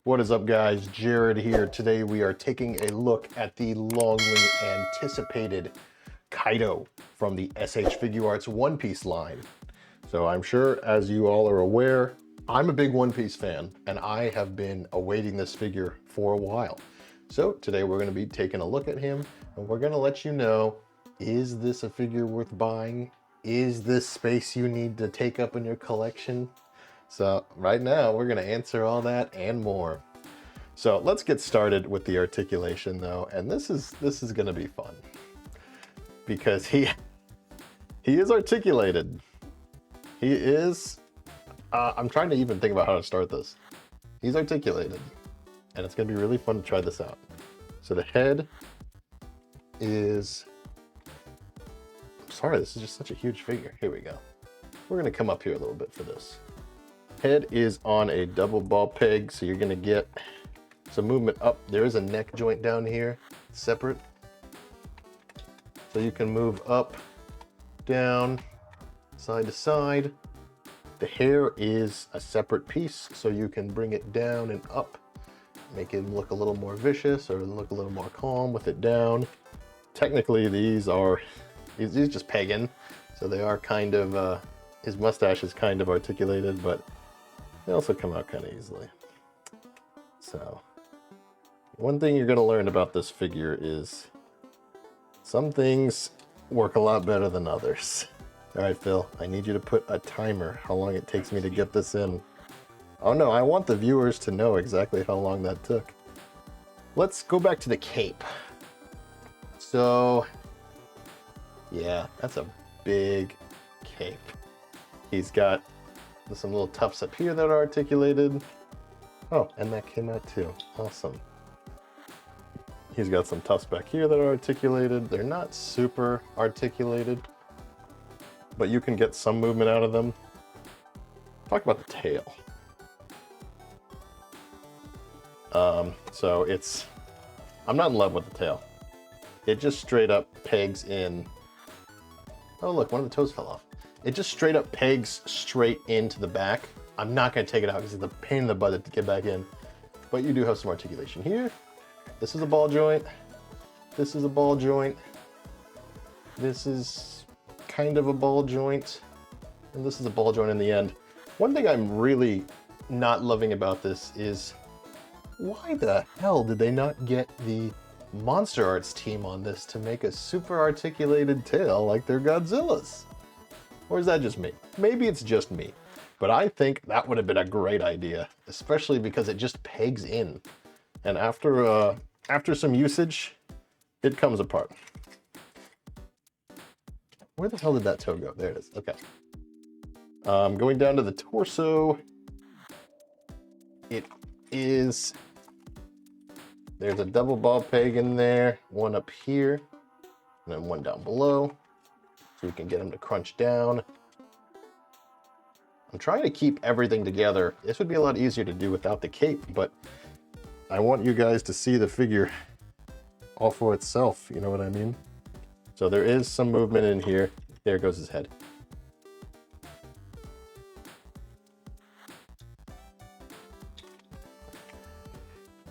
What is up, guys? Jared here. Today we are taking a look at the longly anticipated Kaido from the SH Figuarts One Piece line. So I'm sure, as you all are aware, I'm a big One Piece fan, and I have been awaiting this figure for a while. So today we're going to be taking a look at him, and we're going to let you know, is this a figure worth buying? Is this space you need to take up in your collection? So right now we're going to answer all that and more. So let's get started with the articulation though, and this is going to be fun because he is articulated. He is. I'm trying to even think about how to start this. He's articulated, and it's going to be really fun to try this out. So the head is. I'm sorry, this is just such a huge figure. Here we go. We're going to come up here a little bit for this. Head is on a double ball peg, so you're going to get some movement up. There is a neck joint down here, separate. So you can move up, down, side to side. The hair is a separate piece, so you can bring it down and up, make it look a little more vicious or look a little more calm with it down. Technically, he's just pegging, so they are kind of, his mustache is kind of articulated, but they also come out kind of easily. So, one thing you're going to learn about this figure is some things work a lot better than others. All right, Phil, I need you to put a timer how long it takes me to get this in. Oh no, I want the viewers to know exactly how long that took. Let's go back to the cape. So, yeah, that's a big cape. He's got some little tufts up here that are articulated. Oh, and that came out too. Awesome. He's got some tufts back here that are articulated. They're not super articulated, but you can get some movement out of them. Talk about the tail. So I'm not in love with the tail. It just straight up pegs in. Oh look, one of the toes fell off. It just straight up pegs straight into the back. I'm not going to take it out because it's a pain in the butt to get back in. But you do have some articulation here. This is a ball joint. This is a ball joint. This is kind of a ball joint. And this is a ball joint in the end. One thing I'm really not loving about this is why the hell did they not get the Monster Arts team on this to make a super articulated tail like their Godzillas? Or is that just me? Maybe it's just me. But I think that would have been a great idea, especially because it just pegs in. And after some usage, it comes apart. Where the hell did that toe go? There it is. Okay. Going down to the torso, there's a double ball peg in there, one up here, and then one down below. So you can get them to crunch down. I'm trying to keep everything together. This would be a lot easier to do without the cape, but I want you guys to see the figure all for itself, you know what I mean? So there is some movement in here. There goes his head.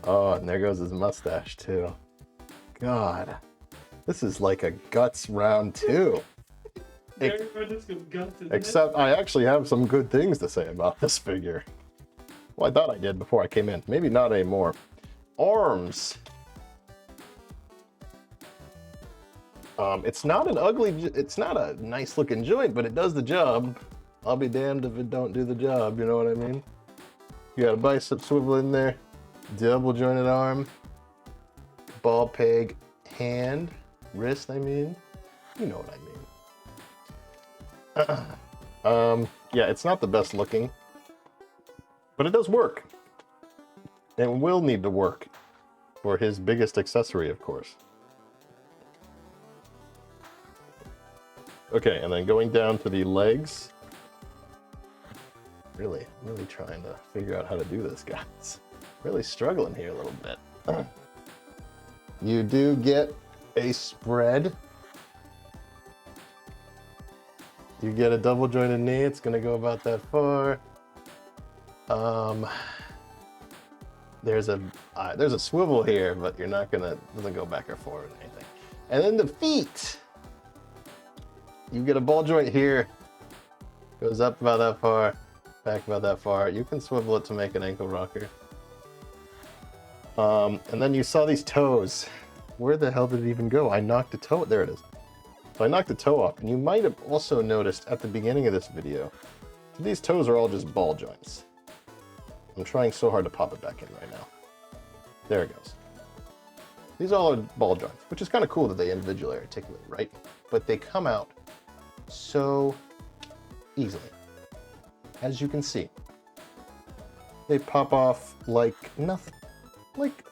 Oh, and there goes his mustache too. God, this is like a guts round two. Except I actually have some good things to say about this figure. Well, I thought I did before I came in. Maybe not anymore. Arms. It's not a nice looking joint, but it does the job. I'll be damned if it don't do the job, you know what I mean? You got a bicep swivel in there, double jointed arm, ball peg hand, wrist, I mean. You know what I mean. Yeah, it's not the best looking, but it does work. It will need to work for his biggest accessory, of course. Okay, and then going down to the legs. Really trying to figure out how to do this, guys. Really struggling here a little bit. You do get a spread. You get a double jointed knee, it's gonna go about that far. there's a swivel here, but you're not gonna, doesn't go back or forward or anything. And then the feet. You get a ball joint here, goes up about that far, back about that far. You can swivel it to make an ankle rocker. And then you saw these toes. Where the hell did it even go? I knocked a toe, there it is. So I knocked the toe off, and you might have also noticed at the beginning of this video, these toes are all just ball joints. I'm trying so hard to pop it back in right now. There it goes. These all are ball joints, which is kind of cool that they individually articulate, right? But they come out so easily. As you can see, they pop off like nothing. Like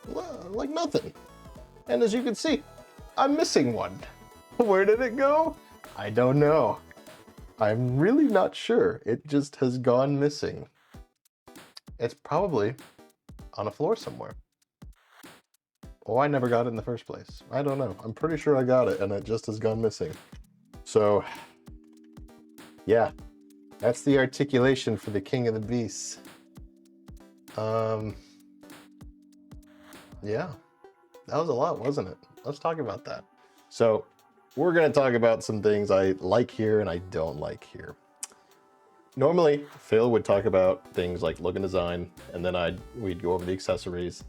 nothing. And as you can see, I'm missing one. Where did it go? I don't know. I'm really not sure. It just has gone missing. It's probably on a floor somewhere. Oh, I never got it in the first place. I don't know. I'm pretty sure I got it and it just has gone missing. So, yeah, that's the articulation for the King of the Beasts. Yeah, that was a lot, wasn't it? Let's talk about that. So, we're going to talk about some things I like here and I don't like here. Normally, Phil would talk about things like look and design, and then we'd go over the accessories,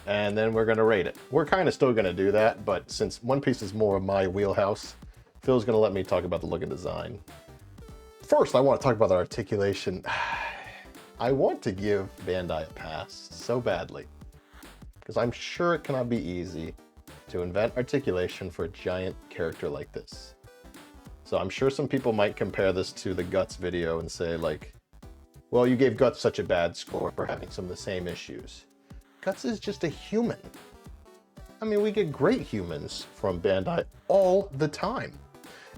and then we're going to rate it. We're kind of still going to do that, but since One Piece is more of my wheelhouse, Phil's going to let me talk about the look and design. First, I want to talk about the articulation. I want to give Bandai a pass so badly, because I'm sure it cannot be easy to invent articulation for a giant character like this. So I'm sure some people might compare this to the Guts video and say like, well, you gave Guts such a bad score for having some of the same issues. Guts is just a human. I mean, we get great humans from Bandai all the time.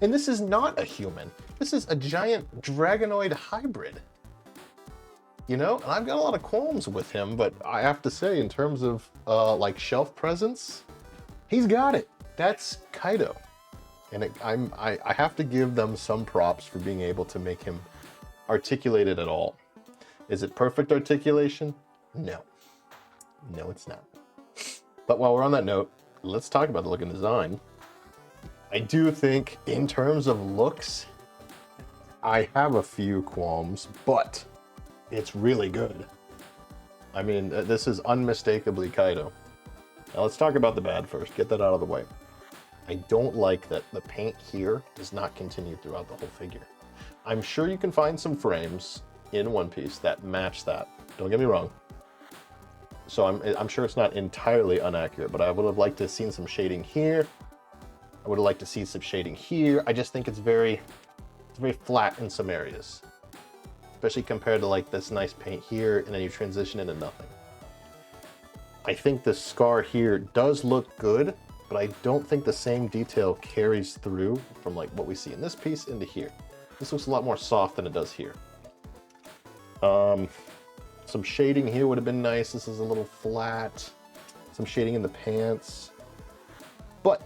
And this is not a human. This is a giant dragonoid hybrid. You know, and I've got a lot of qualms with him, but I have to say in terms of like shelf presence, he's got it. That's Kaido. And I have to give them some props for being able to make him articulated at all. Is it perfect articulation? No. No, it's not. But while we're on that note, let's talk about the look and design. I do think in terms of looks, I have a few qualms, but it's really good. I mean, this is unmistakably Kaido. Now let's talk about the bad first, get that out of the way. I don't like that the paint here does not continue throughout the whole figure. I'm sure you can find some frames in One Piece that match that. Don't get me wrong. So I'm sure it's not entirely inaccurate, but I would have liked to have seen some shading here. I would have liked to see some shading here. I just think it's very flat in some areas, especially compared to like this nice paint here, and then you transition into nothing. I think the scar here does look good, but I don't think the same detail carries through from like what we see in this piece into here. This looks a lot more soft than it does here. Some shading here would have been nice. This is a little flat. Some shading in the pants. But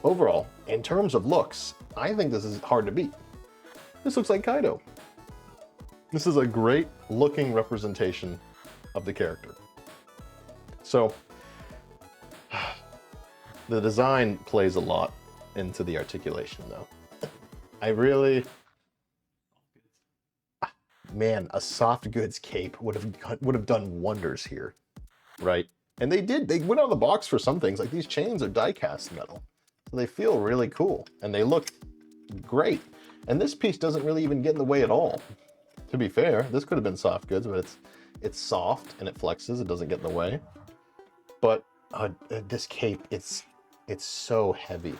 overall, in terms of looks, I think this is hard to beat. This looks like Kaido. This is a great looking representation of the character. So, the design plays a lot into the articulation though. Man, a soft goods cape would have done wonders here, right? And they did. They went out of the box for some things. Like these chains are die-cast metal, so they feel really cool and they look great. And this piece doesn't really even get in the way at all. To be fair, this could have been soft goods, but it's soft and it flexes. It doesn't get in the way. But this cape, it's so heavy.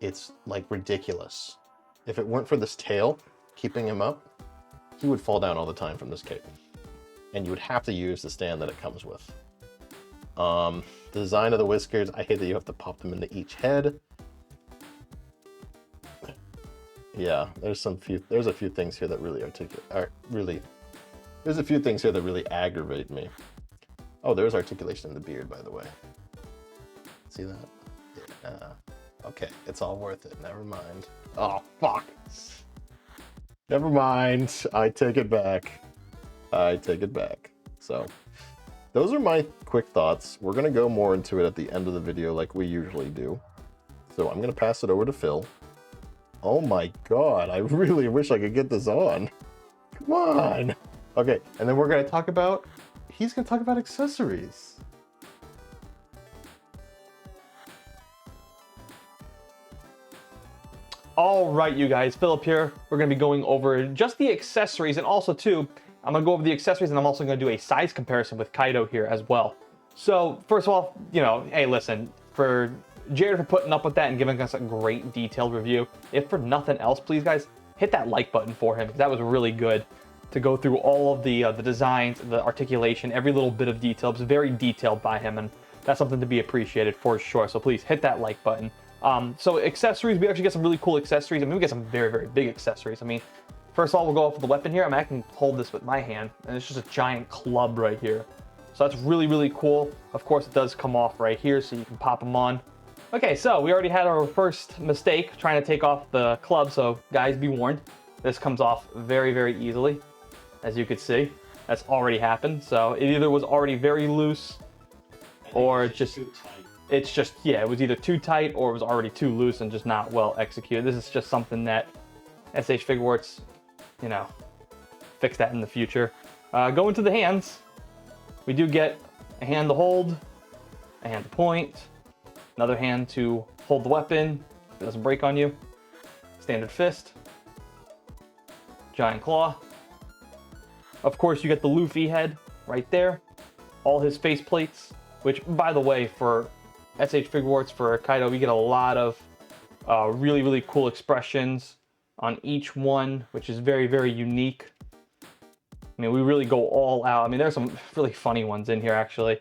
It's like ridiculous. If it weren't for this tail keeping him up, he would fall down all the time from this cape. And you would have to use the stand that it comes with. The design of the whiskers, I hate that you have to pop them into each head. Yeah, there's a few things here that there's a few things here that really aggravate me. Oh, there's articulation in the beard, by the way. See that? Yeah. Okay, it's all worth it. Never mind. Oh, fuck. Never mind. I take it back. So, those are my quick thoughts. We're gonna go more into it at the end of the video like we usually do. So I'm gonna pass it over to Phil. Oh my God, I really wish I could get this on. Come on. Okay, and then we're gonna talk about, he's gonna talk about accessories. All right, you guys, Philip here. We're gonna be going over just the accessories, and also too, I'm gonna go over the accessories and I'm also gonna do a size comparison with Kaido here as well. So first of all, you know, hey, listen, for Jarrod for putting up with that and giving us a great detailed review, if for nothing else, please guys, hit that like button for him, because that was really good to go through all of the designs, the articulation, every little bit of detail. It was very detailed by him, and that's something to be appreciated for sure. So please hit that like button. So accessories, we actually get some really cool accessories. I mean, we get some very, very big accessories. I mean, first of all, we'll go off with the weapon here. I mean, I can hold this with my hand, and it's just a giant club right here. So that's really, really cool. Of course, it does come off right here, so you can pop them on. Okay, so we already had our first mistake trying to take off the club, so guys, be warned. This comes off very, very easily, as you could see. That's already happened, so it either was already very loose, or it's just, yeah, it was either too tight or it was already too loose and just not well executed. This is just something that SH Figuarts, you know, fix that in the future. Going to the hands, we do get a hand to hold, a hand to point, another hand to hold the weapon, it doesn't break on you, standard fist, giant claw. Of course, you get the Luffy head right there, all his face plates, which, by the way, for SH Figuarts, for Kaido, we get a lot of really, really cool expressions on each one, which is very, very unique. I mean, we really go all out. I mean, there's some really funny ones in here, actually.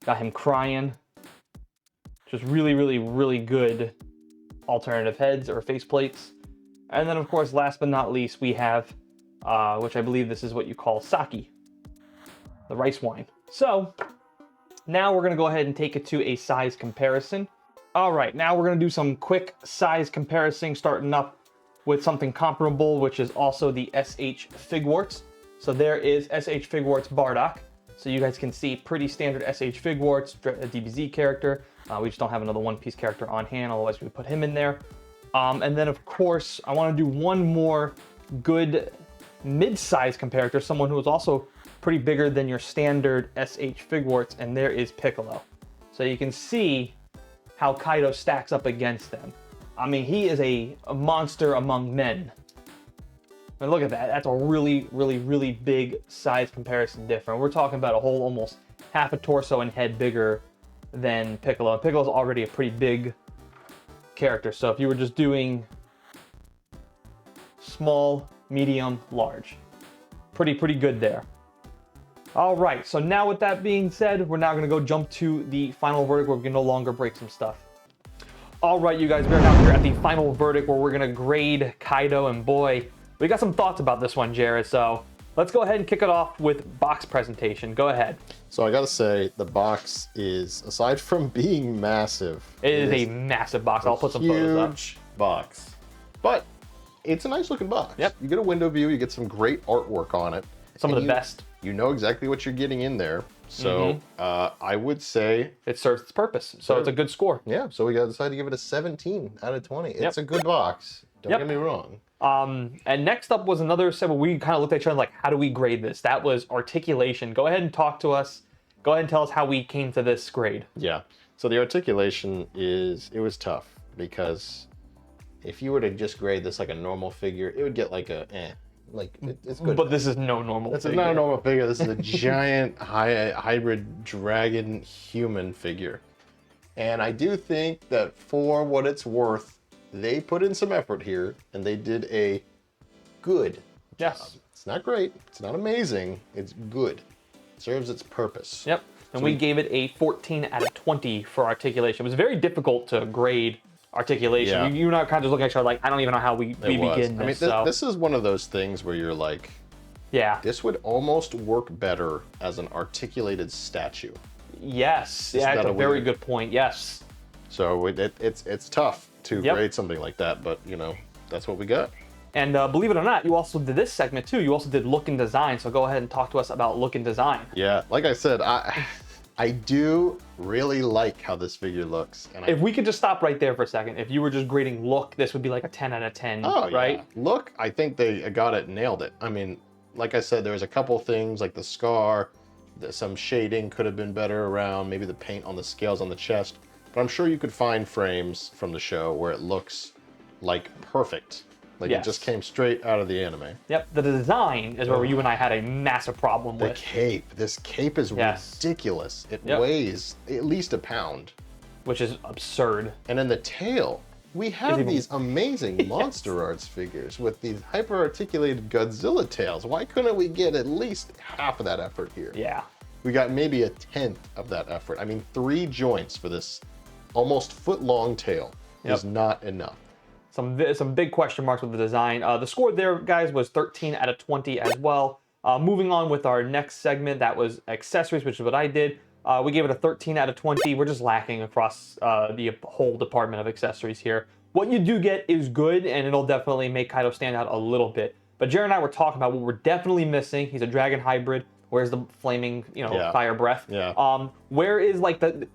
Got him crying. Just really, really, really good alternative heads or face plates. And then, of course, last but not least, we have, which I believe this is what you call sake, the rice wine. So now we're gonna go ahead and take it to a size comparison. All right, now we're gonna do some quick size comparison, starting up with something comparable, which is also the SH Figuarts. So there is SH Figuarts Bardock. So you guys can see pretty standard SH Figuarts, a DBZ character. We just don't have another One Piece character on hand, otherwise we would put him in there. And then of course, I wanna do one more good mid-size comparator, someone who is also pretty bigger than your standard SH Figuarts, and there is Piccolo. So you can see how Kaido stacks up against them. I mean, he is a monster among men. I mean, look at that. That's a really, really, really big size comparison difference. We're talking about a whole almost half a torso and head bigger than Piccolo. Piccolo's already a pretty big character, so if you were just doing small, medium, large, pretty good there. All right, so now with that being said, we're now gonna go jump to the final verdict where we can no longer break some stuff. All right, you guys, we're now here at the final verdict where we're gonna grade Kaido, and boy, we got some thoughts about this one, Jarrod, so let's go ahead and kick it off with box presentation. Go ahead. So I gotta say, the box is, aside from being massive, it is a massive box. I'll put some photos up. Huge box, but it's a nice looking box. Yep. You get a window view, you get some great artwork on it. Some of the best. You know exactly what you're getting in there. So I would say it serves its purpose. So it's a good score. Yeah, so we got to decide to give it a 17 out of 20. It's a good box. Don't get me wrong. And next up was another set where we kind of looked at each other like, how do we grade this? That was articulation. Go ahead and talk to us. Go ahead and tell us how we came to this grade. Yeah. So the articulation it was tough, because if you were to just grade this like a normal figure, it would get like a it's good. But this is no normal figure. This is not a normal figure. This is a giant hybrid dragon human figure. And I do think that for what it's worth, they put in some effort here, and they did a good job. It's not great. It's not amazing. It's good. It serves its purpose. Yep. And we gave it a 14 out of 20 for articulation. It was very difficult to grade articulation. Yeah. You and I kind of looking at each other like, I don't even know how we begin this. I mean, this is one of those things where you're like, yeah, this would almost work better as an articulated statue. Yes. Yeah, that's a very good point. Yes. So it's tough to grade something like that, but you know, that's what we got. And believe it or not, you also did this segment too. You also did look and design. So go ahead and talk to us about look and design. Yeah, like I said, I do really like how this figure looks. And If we could just stop right there for a second. If you were just grading look, this would be like a 10 out of 10, right? Yeah. Look, I think they got it, nailed it. I mean, like I said, there's a couple things like the scar, some shading could have been better around, maybe the paint on the scales on the chest. But I'm sure you could find frames from the show where it looks like perfect. Like it just came straight out of the anime. Yep, the design is where you and I had a massive problem with. The cape. This cape is ridiculous. It weighs at least a pound. Which is absurd. And then the tail. We have these amazing Monster Arts figures with these hyper-articulated Godzilla tails. Why couldn't we get at least half of that effort here? Yeah. We got maybe a 1/10 of that effort. I mean, 3 joints for this almost foot-long tail is not enough. Some big question marks with the design. The score there, guys, was 13 out of 20 as well. Moving on with our next segment, that was accessories, which is what I did. We gave it a 13 out of 20. We're just lacking across the whole department of accessories here. What you do get is good, and it'll definitely make Kaido stand out a little bit. But Jarrod and I were talking about what we're definitely missing. He's a dragon hybrid. Where's the flaming, fire breath? Yeah. Where is like the...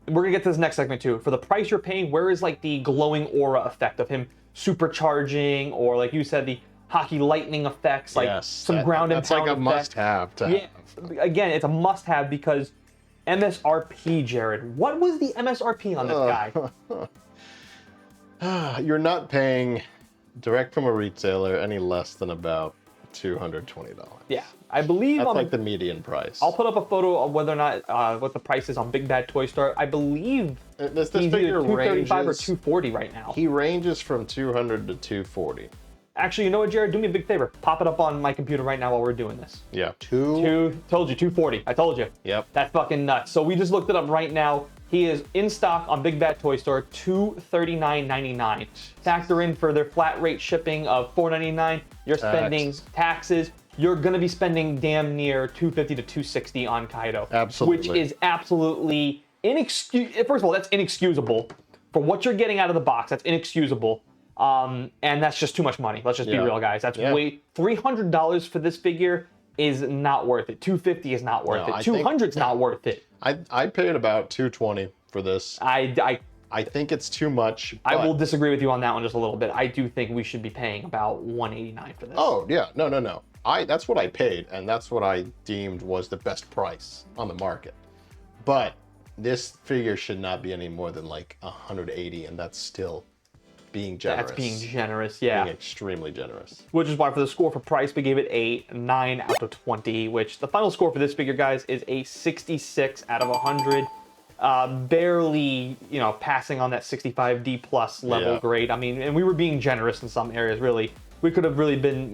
We're gonna get to this next segment too. For the price you're paying, where is like the glowing aura effect of him supercharging, or like you said, the hockey lightning effects, like some ground and pound That's like a must-have to have. Again, it's a must-have because MSRP, Jarrod. What was the MSRP on this guy? You're not paying direct from a retailer any less than about $220. Yeah, I believe that's like the median price. I'll put up a photo of whether or not what the price is on Big Bad Toy Store. I believe this he's figure either $235 or ranges, $240 right now. He ranges from $200 to $240. Actually, you know what, Jarrod? Do me a big favor. Pop it up on my computer right now while we're doing this. Yeah, told you, $240. I told you. Yep. That's fucking nuts. So we just looked it up right now. He is in stock on Big Bad Toy Store, $239.99. Factor in for their flat rate shipping of $4.99. You're spending taxes. You're gonna be spending damn near $250 to $260 on Kaido. Absolutely. Which is absolutely inexcusable. First of all, that's inexcusable. For what you're getting out of the box, that's inexcusable. And that's just too much money. Let's just be real, guys. That's way $300 for this figure is not worth it. $250 is not worth it. $200 is not worth it. I paid about $220 for this. I think it's too much. I will disagree with you on that one just a little bit. I do think we should be paying about $189 for this. Oh yeah, no. That's what I paid, and that's what I deemed was the best price on the market. But this figure should not be any more than like $180, and that's still being generous. That's being generous, yeah. Being extremely generous. Which is why for the score for price, we gave it a 9 out of 20, which the final score for this figure, guys, is a 66 out of 100. Barely, passing on that 65D plus level grade. I mean, and we were being generous in some areas, really. We could have really been,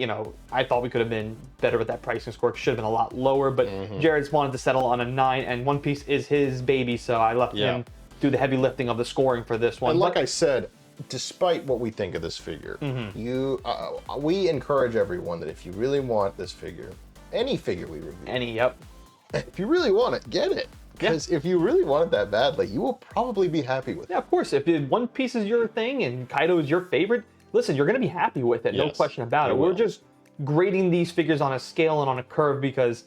I thought we could have been better with that pricing score. It should have been a lot lower, but Jarrod's wanted to settle on a 9, and One Piece is his baby, so I left him do the heavy lifting of the scoring for this one. And like I said, despite what we think of this figure, we encourage everyone that if you really want this figure, any figure we review, if you really want it, get it. Because if you really want it that badly, you will probably be happy with it. Yeah, of course. If One Piece is your thing and Kaido is your favorite, listen, you're going to be happy with it. No question about it. We're just grading these figures on a scale and on a curve because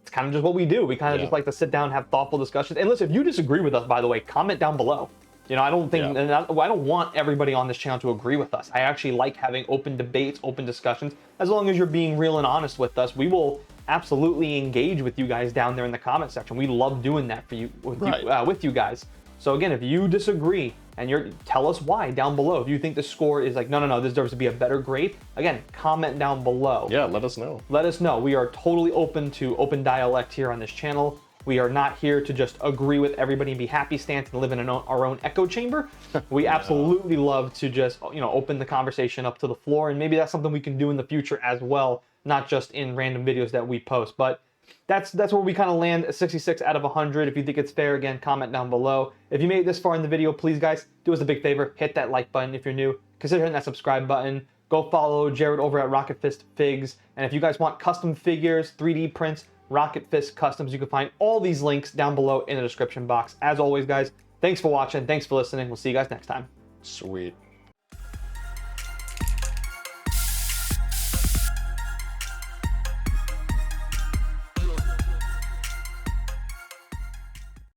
it's kind of just what we do. We kind of just like to sit down and have thoughtful discussions. And listen, if you disagree with us, by the way, comment down below. I don't think, and I don't want everybody on this channel to agree with us. I actually like having open debates, open discussions. As long as you're being real and honest with us, we will absolutely engage with you guys down there in the comment section. We love doing that for you, with you guys. So again, if you disagree and tell us why down below. If you think the score is like, no, this deserves to be a better grade, again, comment down below. Yeah, let us know. Let us know. We are totally open to open dialect here on this channel. We are not here to just agree with everybody and be happy stance and live in our own echo chamber. We absolutely love to just, open the conversation up to the floor. And maybe that's something we can do in the future as well, not just in random videos that we post. But that's where we kind of land a 66 out of 100. If you think it's fair, again, comment down below. If you made it this far in the video, please, guys, do us a big favor. Hit that like button if you're new. Consider hitting that subscribe button. Go follow Jarrod over at Rocket Fist Figs. And if you guys want custom figures, 3D prints, Rocket Fist Customs, you can find all these links down below in the description box. As always, guys, thanks for watching. Thanks for listening. We'll see you guys next time. Sweet.